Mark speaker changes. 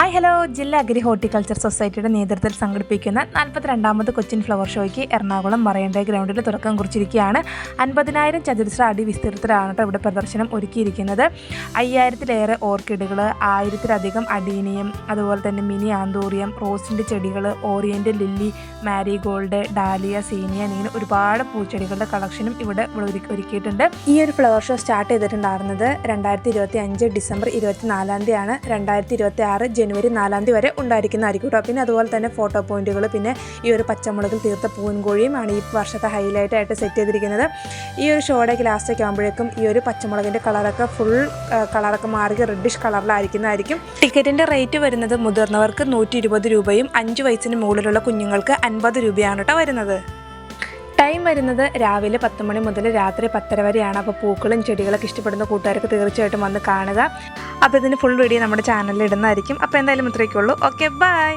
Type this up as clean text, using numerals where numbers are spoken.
Speaker 1: Hi hello ജില്ലാ agri horticulture സൊസൈറ്റിയുടെ നേതൃത്വത്തിൽ സംഘടിപ്പിക്കുന്ന 42ാമത് കൊച്ചിൻ ഫ്ലവർ ഷോയ്ക്ക് എറണാകുളം മറൈൻഡ്രൈവ് ഗ്രൗണ്ടിൽ തുടക്കം കുറിച്ചിരിക്കുകയാണ്. 50,000 ചതുരശ്ര അടി വിസ്തൃതത്തിലാണ് ഇവിടെ പ്രദർശനം ഒരുക്കിയിരിക്കുന്നത്. 5000-ലേറെ ഓർക്കിഡുകൾ, 1000-ലധികം അഡീനിയം, അതുപോലെ തന്നെ മിനി ആന്തൂറിയം, റോസിൻ്റെ ചെടികൾ, ഓറിയൻ്റൽ ലില്ലി, മാരിഗോൾഡ്, ഡാലിയ, സീനിയ എന്നിങ്ങനെ ഒരുപാട് പൂച്ചെടികളുടെ കളക്ഷനും ഇവിടെ ഒരുക്കിയിട്ടുണ്ട്. ഈ ഒരു ഫ്ലവർ ഷോ സ്റ്റാർട്ട് ചെയ്തിട്ടുണ്ടായിരുന്നത് 2025 ഡിസംബർ 24-ാം തീയതിയാണ്. 2026 ജനുവരി 4-ാം തീയതി വരെ ഉണ്ടായിരിക്കുന്നതായിരിക്കും കേട്ടോ. പിന്നെ അതുപോലെ തന്നെ ഫോട്ടോ പോയിന്റുകൾ, പിന്നെ ഈ ഒരു പച്ചമുളകിൽ തീർത്ത പൂൻകോഴിയും ആണ് ഈ വർഷത്തെ ഹൈലൈറ്റ് ആയിട്ട് സെറ്റ് ചെയ്തിരിക്കുന്നത്. ഈ ഒരു ഷോയുടെ ലാസ്റ്റൊക്കെ ആകുമ്പോഴേക്കും ഈ ഒരു പച്ചമുളകിൻ്റെ കളറൊക്കെ ഫുൾ കളറൊക്കെ മാറി റെഡിഷ് കളറിലായിരിക്കുന്നതായിരിക്കും. ടിക്കറ്റിൻ്റെ റേറ്റ് വരുന്നത് മുതിർന്നവർക്ക് 120 രൂപയും 5 വയസ്സിന് മുകളിലുള്ള കുഞ്ഞുങ്ങൾക്ക് 50 രൂപയാണ് കേട്ടോ വരുന്നത്. ടൈം വരുന്നത് രാവിലെ 10 മണി മുതൽ രാത്രി 10:30 വരെയാണ്. അപ്പോൾ പൂക്കളും ചെടികളൊക്കെ ഇഷ്ടപ്പെടുന്ന കൂട്ടുകാർക്ക് തീർച്ചയായിട്ടും വന്ന് കാണുക. അപ്പോൾ ഇതിന് ഫുൾ വീഡിയോ നമ്മുടെ ചാനലിൽ ഇടുന്നതായിരിക്കും. അപ്പോൾ എന്തായാലും ഇത്രയൊക്കെ ഉള്ളൂ. Okay, by.